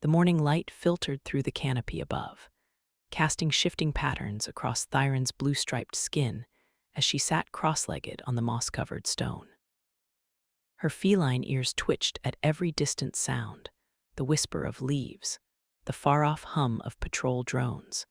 The morning light filtered through the canopy above, casting shifting patterns across Thyran's blue-striped skin as she sat cross-legged on the moss-covered stone. Her feline ears twitched at every distant sound, the whisper of leaves, the far-off hum of patrol drones,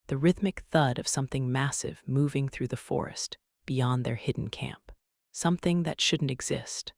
the rhythmic thud of something massive moving through the forest beyond their hidden camp, something that shouldn't exist.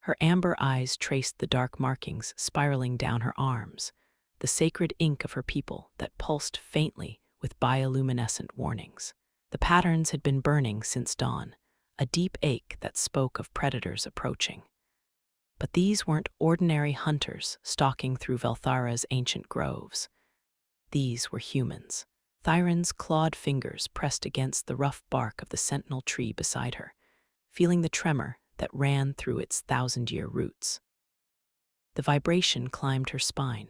Her amber eyes traced the dark markings spiraling down her arms, the sacred ink of her people that pulsed faintly with bioluminescent warnings. The patterns had been burning since dawn, a deep ache that spoke of predators approaching. But these weren't ordinary hunters stalking through Velthara's ancient groves. These were humans. Thyran's clawed fingers pressed against the rough bark of the sentinel tree beside her, feeling the tremor that ran through its thousand-year roots. The vibration climbed her spine,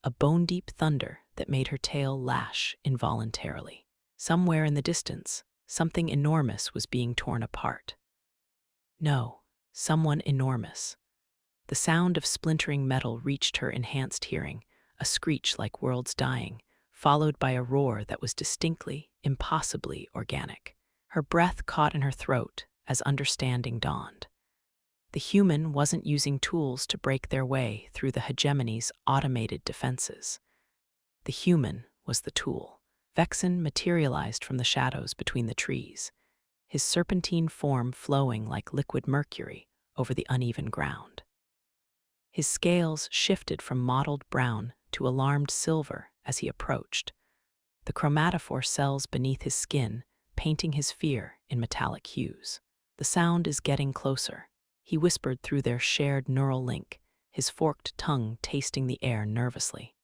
a bone-deep thunder that made her tail lash involuntarily. Somewhere in the distance, something enormous was being torn apart. No, someone enormous. The sound of splintering metal reached her enhanced hearing, a screech like worlds dying, followed by a roar that was distinctly, impossibly organic. Her breath caught in her throat as understanding dawned. The human wasn't using tools to break their way through the Hegemony's automated defenses. The human was the tool. Vexon materialized from the shadows between the trees, his serpentine form flowing like liquid mercury over the uneven ground. His scales shifted from mottled brown to alarmed silver as he approached, the chromatophore cells beneath his skin painting his fear in metallic hues. "The sound is getting closer," he whispered through their shared neural link, his forked tongue tasting the air nervously.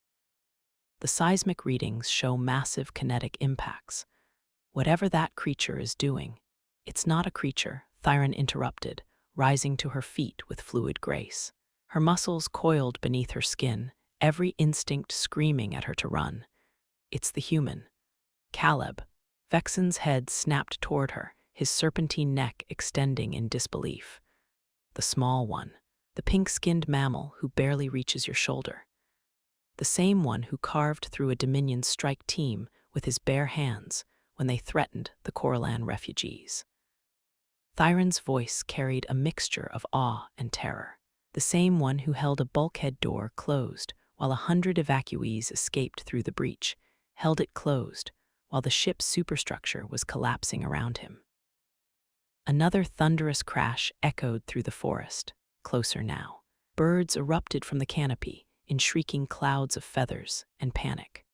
The seismic readings show massive kinetic impacts. Whatever that creature is doing, it's not a creature, Thyran interrupted, rising to her feet with fluid grace. Her muscles coiled beneath her skin, every instinct screaming at her to run. It's the human. Caleb. Vexon's head snapped toward her, his serpentine neck extending in disbelief. The small one, the pink-skinned mammal who barely reaches your shoulder. The same one who carved through a Dominion strike team with his bare hands when they threatened the Corallan refugees. Thyran's voice carried a mixture of awe and terror. The same one who held a bulkhead door closed while 100 evacuees escaped through the breach, held it closed while the ship's superstructure was collapsing around him. Another thunderous crash echoed through the forest, closer now. Birds erupted from the canopy in shrieking clouds of feathers and panic.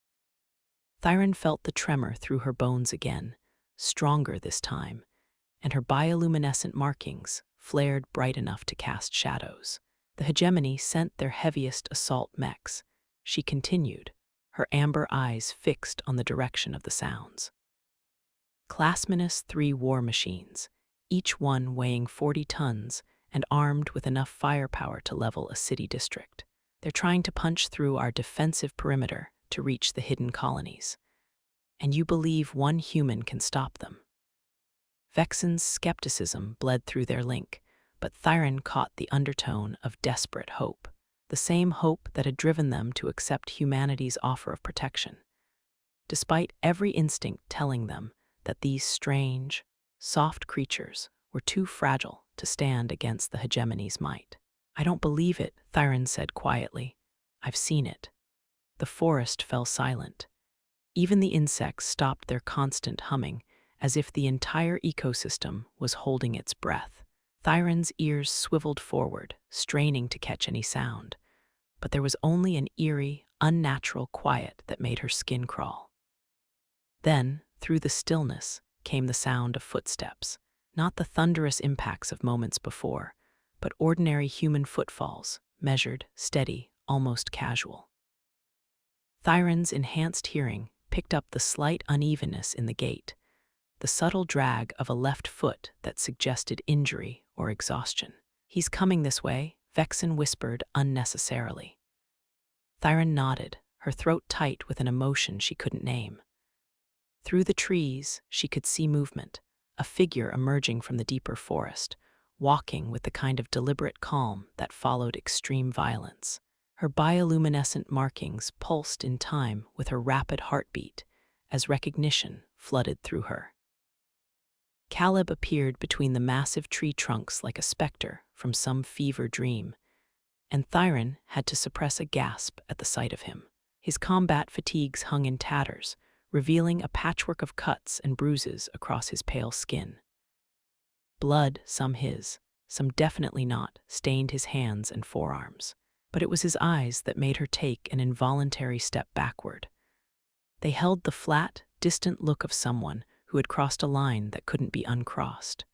Thyran felt the tremor through her bones again, stronger this time, and her bioluminescent markings flared bright enough to cast shadows. The Hegemony sent their heaviest assault mechs. She continued, her amber eyes fixed on the direction of the sounds. Classminus 3 war machines, each one weighing 40 tons and armed with enough firepower to level a city district. They're trying to punch through our defensive perimeter to reach the hidden colonies. And you believe one human can stop them. Vexon's skepticism bled through their link, but Thyran caught the undertone of desperate hope, the same hope that had driven them to accept humanity's offer of protection. Despite every instinct telling them that these strange, soft creatures were too fragile to stand against the Hegemony's might. "I don't believe it," Thyran said quietly. "I've seen it." The forest fell silent. Even the insects stopped their constant humming, as if the entire ecosystem was holding its breath. Thyran's ears swiveled forward, straining to catch any sound, but there was only an eerie, unnatural quiet that made her skin crawl. Then, through the stillness, came the sound of footsteps, not the thunderous impacts of moments before, but ordinary human footfalls, measured, steady, almost casual. Thyran's enhanced hearing picked up the slight unevenness in the gait, the subtle drag of a left foot that suggested injury or exhaustion. "He's coming this way," Vexon whispered unnecessarily. Thyran nodded, her throat tight with an emotion she couldn't name. Through the trees, she could see movement, a figure emerging from the deeper forest, walking with the kind of deliberate calm that followed extreme violence. Her bioluminescent markings pulsed in time with her rapid heartbeat as recognition flooded through her. Caleb appeared between the massive tree trunks like a specter from some fever dream, and Thyran had to suppress a gasp at the sight of him. His combat fatigues hung in tatters, revealing a patchwork of cuts and bruises across his pale skin. Blood, some his, some definitely not, stained his hands and forearms, but it was his eyes that made her take an involuntary step backward. They held the flat, distant look of someone who had crossed a line that couldn't be uncrossed.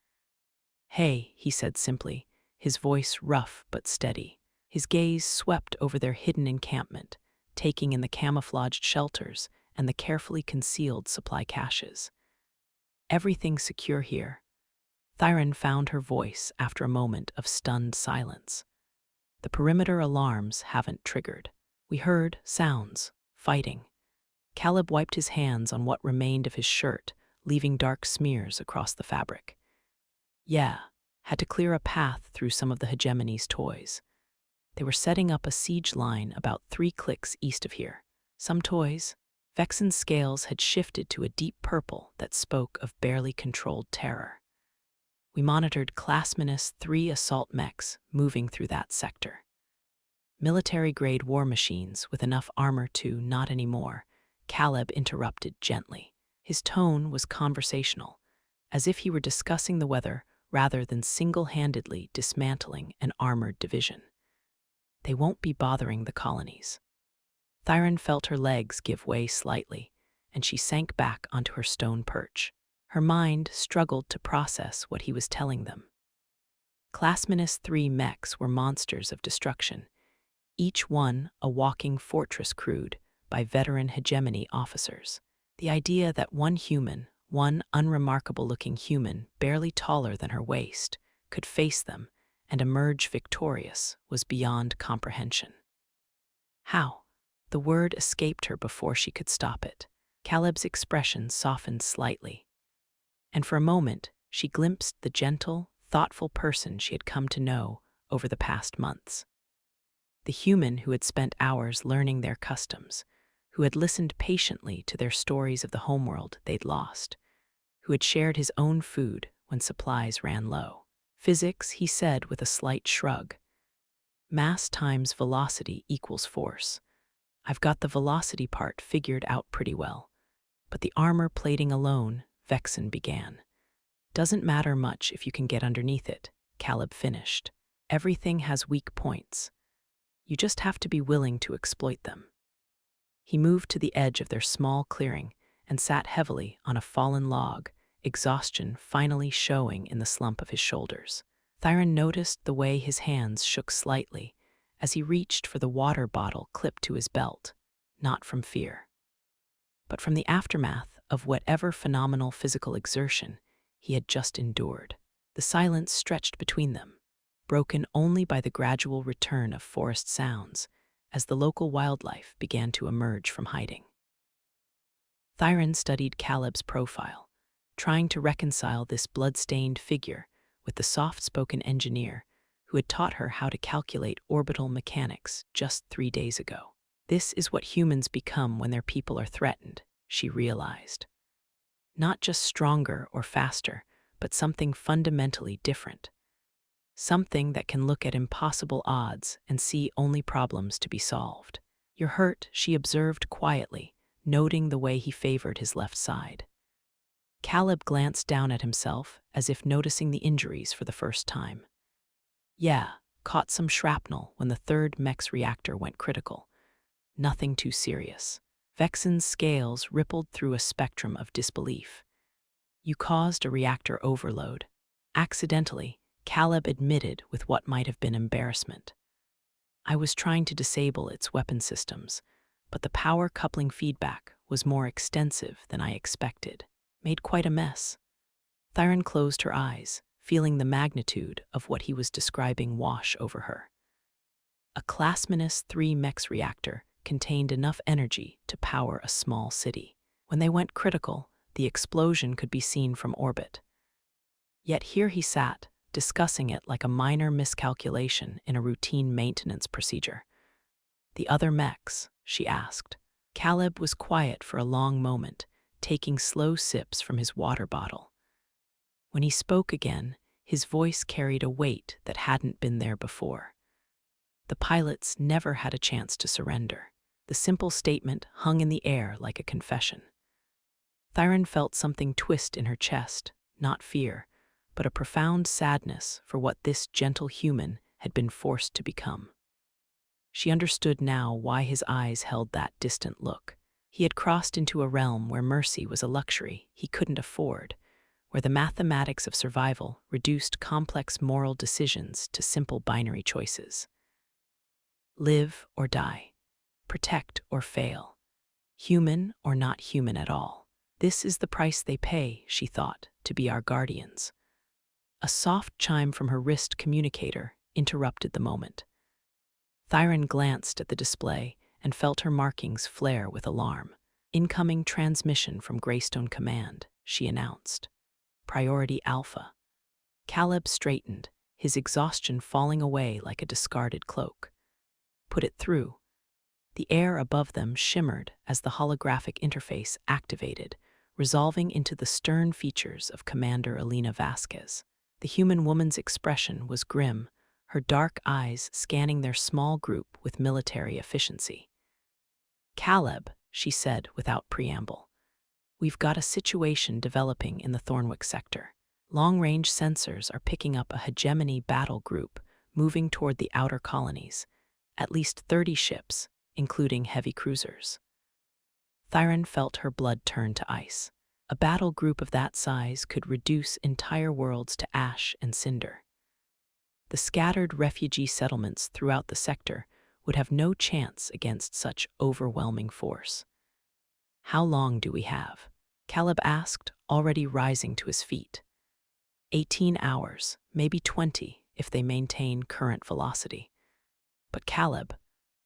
"Hey," he said simply, his voice rough but steady. His gaze swept over their hidden encampment, taking in the camouflaged shelters and the carefully concealed supply caches. "Everything secure here." Thyran found her voice after a moment of stunned silence. "The perimeter alarms haven't triggered. We heard sounds, fighting." Caleb wiped his hands on what remained of his shirt, leaving dark smears across the fabric. "Yeah, had to clear a path through some of the Hegemony's toys. They were setting up a siege line about 3 clicks east of here. Some toys." Vexon's scales had shifted to a deep purple that spoke of barely controlled terror. "We monitored Class-3 assault mechs moving through that sector. Military-grade war machines with enough armor to not anymore," Caleb interrupted gently. His tone was conversational, as if he were discussing the weather rather than single-handedly dismantling an armored division. "They won't be bothering the colonies." Thyran felt her legs give way slightly, and she sank back onto her stone perch. Her mind struggled to process what he was telling them. Class-3 mechs were monsters of destruction, each one a walking fortress crewed by veteran Hegemony officers. The idea that one human, one unremarkable-looking human barely taller than her waist, could face them and emerge victorious was beyond comprehension. How? The word escaped her before she could stop it. Caleb's expression softened slightly, and for a moment she glimpsed the gentle, thoughtful person she had come to know over the past months. The human who had spent hours learning their customs, who had listened patiently to their stories of the homeworld they'd lost, who had shared his own food when supplies ran low. "Physics," he said with a slight shrug. "Mass times velocity equals force. I've got the velocity part figured out pretty well. But the armor plating alone," Vexon began. "Doesn't matter much if you can get underneath it," Caleb finished. "Everything has weak points. You just have to be willing to exploit them." He moved to the edge of their small clearing and sat heavily on a fallen log, exhaustion finally showing in the slump of his shoulders. Thyran noticed the way his hands shook slightly as he reached for the water bottle clipped to his belt, not from fear, but from the aftermath of whatever phenomenal physical exertion he had just endured. The silence stretched between them, broken only by the gradual return of forest sounds as the local wildlife began to emerge from hiding. Thyran studied Caleb's profile, trying to reconcile this blood-stained figure with the soft-spoken engineer who had taught her how to calculate orbital mechanics just 3 days ago. This is what humans become when their people are threatened, she realized. Not just stronger or faster, but something fundamentally different. Something that can look at impossible odds and see only problems to be solved. "You're hurt," she observed quietly, noting the way he favored his left side. Caleb glanced down at himself as if noticing the injuries for the first time. "Yeah, caught some shrapnel when the 3rd mech's reactor went critical. Nothing too serious." Vexon's scales rippled through a spectrum of disbelief. "You caused a reactor overload." Accidentally, Caleb admitted with what might have been embarrassment. "I was trying to disable its weapon systems, but the power coupling feedback was more extensive than I expected. Made quite a mess." Thyran closed her eyes, feeling the magnitude of what he was describing wash over her. A Class-3 mech's reactor contained enough energy to power a small city. When they went critical, the explosion could be seen from orbit. Yet here he sat, discussing it like a minor miscalculation in a routine maintenance procedure. "The other mechs?" she asked. Caleb was quiet for a long moment, taking slow sips from his water bottle. When he spoke again, his voice carried a weight that hadn't been there before. The pilots never had a chance to surrender. The simple statement hung in the air like a confession. Thyran felt something twist in her chest, not fear, but a profound sadness for what this gentle human had been forced to become. She understood now why his eyes held that distant look. He had crossed into a realm where mercy was a luxury he couldn't afford, where the mathematics of survival reduced complex moral decisions to simple binary choices. Live or die, protect or fail, human or not human at all. This is the price they pay, she thought, to be our guardians. A soft chime from her wrist communicator interrupted the moment. Thyran glanced at the display and felt her markings flare with alarm. "Incoming transmission from Greystone Command," she announced. "Priority Alpha." Caleb straightened, his exhaustion falling away like a discarded cloak. "Put it through." The air above them shimmered as the holographic interface activated, resolving into the stern features of Commander Elena Vasquez. The human woman's expression was grim, her dark eyes scanning their small group with military efficiency. "Caleb," she said without preamble, "we've got a situation developing in the Thornwick sector. Long-range sensors are picking up a Hegemony battle group moving toward the outer colonies, at least 30 ships, including heavy cruisers." Thyran felt her blood turn to ice. A battle group of that size could reduce entire worlds to ash and cinder. The scattered refugee settlements throughout the sector would have no chance against such overwhelming force. "How long do we have?" Caleb asked, already rising to his feet. 18 hours, maybe 20 if they maintain current velocity. "But Caleb,"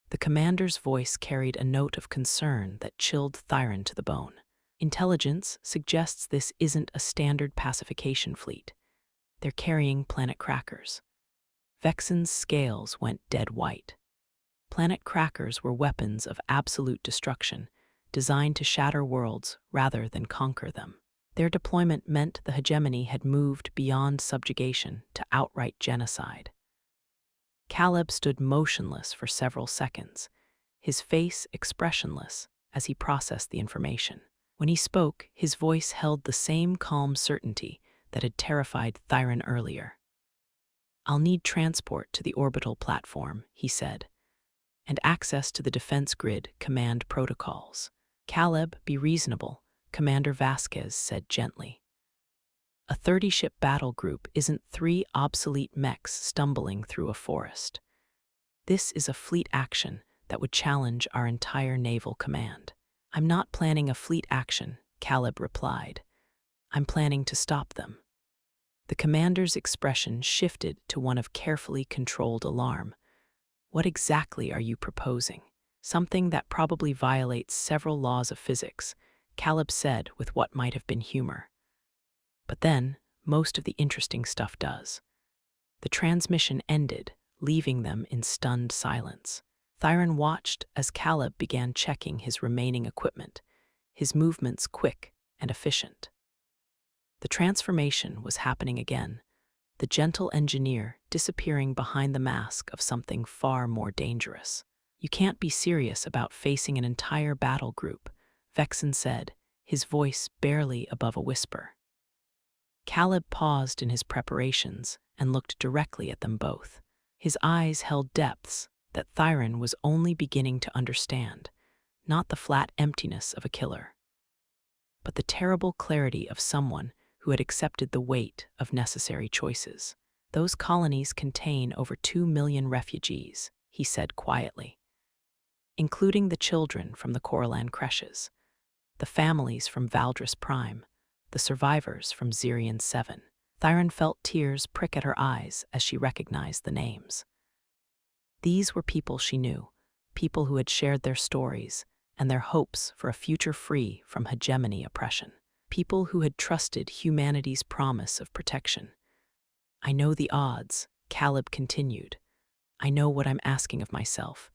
the commander's voice carried a note of concern that chilled Thyran to the bone. "Intelligence suggests this isn't a standard pacification fleet. They're carrying planet crackers." Vexon's scales went dead white. Planet crackers were weapons of absolute destruction, designed to shatter worlds rather than conquer them. Their deployment meant the hegemony had moved beyond subjugation to outright genocide. Caleb stood motionless for several seconds, his face expressionless as he processed the information. When he spoke, his voice held the same calm certainty that had terrified Thyran earlier. "I'll need transport to the orbital platform," he said, "and access to the defense grid command protocols." "Caleb, be reasonable," Commander Vasquez said gently. "A 30-ship battle group isn't 3 obsolete mechs stumbling through a forest. This is a fleet action that would challenge our entire naval command." "I'm not planning a fleet action," Caleb replied. "I'm planning to stop them." The commander's expression shifted to one of carefully controlled alarm. "What exactly are you proposing?" "Something that probably violates several laws of physics," Caleb said with what might have been humor. "But then, most of the interesting stuff does." The transmission ended, leaving them in stunned silence. Thyran watched as Caleb began checking his remaining equipment, his movements quick and efficient. The transformation was happening again, the gentle engineer disappearing behind the mask of something far more dangerous. "You can't be serious about facing an entire battle group," Vexon said, his voice barely above a whisper. Caleb paused in his preparations and looked directly at them both. His eyes held depths that Thyran was only beginning to understand, not the flat emptiness of a killer, but the terrible clarity of someone who had accepted the weight of necessary choices. "Those colonies contain over 2 million refugees," he said quietly, "including the children from the Corallan creches, the families from Valdris Prime, the survivors from Zirian 7. Thyran felt tears prick at her eyes as she recognized the names. These were people she knew, people who had shared their stories and their hopes for a future free from hegemony oppression, people who had trusted humanity's promise of protection. "I know the odds," Caleb continued. "I know what I'm asking of myself,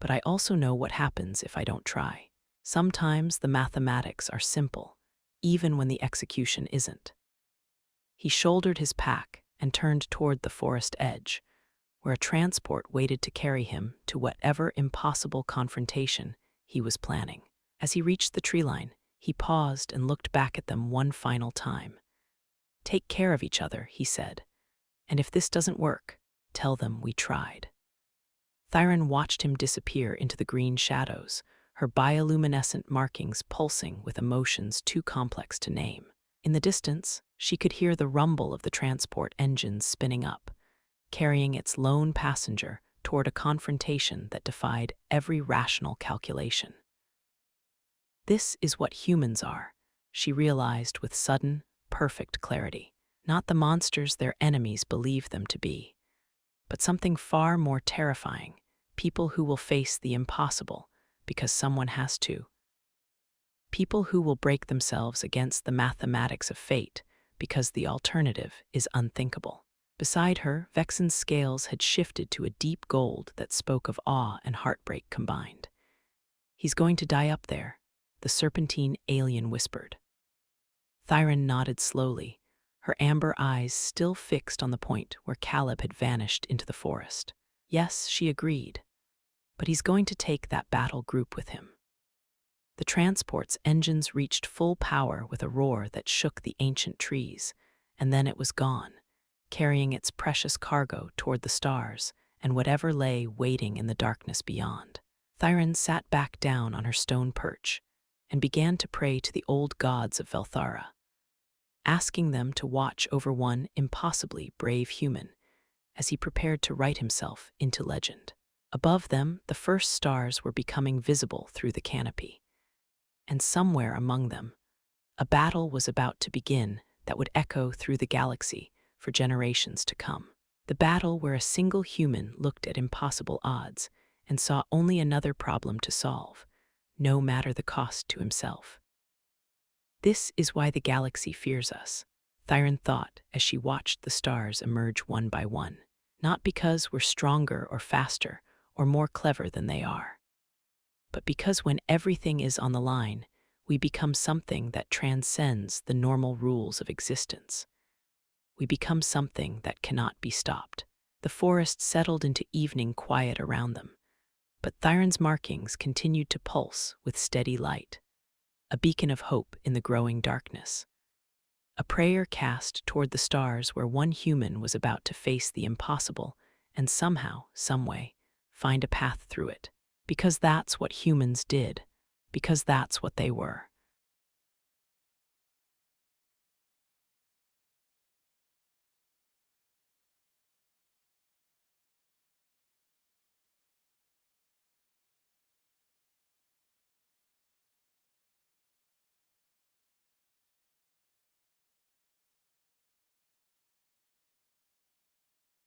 but I also know what happens if I don't try. Sometimes the mathematics are simple, even when the execution isn't. He shouldered his pack and turned toward the forest edge, where a transport waited to carry him to whatever impossible confrontation he was planning. As he reached the tree line, he paused and looked back at them one final time. "Take care of each other," he said, "and if this doesn't work, tell them we tried." Thyran watched him disappear into the green shadows, her bioluminescent markings pulsing with emotions too complex to name. In the distance, she could hear the rumble of the transport engines spinning up, carrying its lone passenger toward a confrontation that defied every rational calculation. This is what humans are, she realized with sudden, perfect clarity. Not the monsters their enemies believe them to be, but something far more terrifying, people who will face the impossible because someone has to. People who will break themselves against the mathematics of fate because the alternative is unthinkable. Beside her, Vexon's scales had shifted to a deep gold that spoke of awe and heartbreak combined. "He's going to die up there," the serpentine alien whispered. Thyran nodded slowly, her amber eyes still fixed on the point where Caleb had vanished into the forest. "Yes," she agreed, "but he's going to take that battle group with him." The transport's engines reached full power with a roar that shook the ancient trees, and then it was gone, carrying its precious cargo toward the stars and whatever lay waiting in the darkness beyond. Thyran sat back down on her stone perch and began to pray to the old gods of Velthara, asking them to watch over one impossibly brave human as he prepared to write himself into legend. Above them, the first stars were becoming visible through the canopy, and somewhere among them, a battle was about to begin that would echo through the galaxy for generations to come. The battle where a single human looked at impossible odds and saw only another problem to solve, no matter the cost to himself. "This is why the galaxy fears us," Thyran thought as she watched the stars emerge one by one. "Not because we're stronger or faster or more clever than they are, but because when everything is on the line, we become something that transcends the normal rules of existence. We become something that cannot be stopped." The forest settled into evening quiet around them, but Thyran's markings continued to pulse with steady light, a beacon of hope in the growing darkness. A prayer cast toward the stars where one human was about to face the impossible and somehow, someway, find a path through it. Because that's what humans did. Because that's what they were.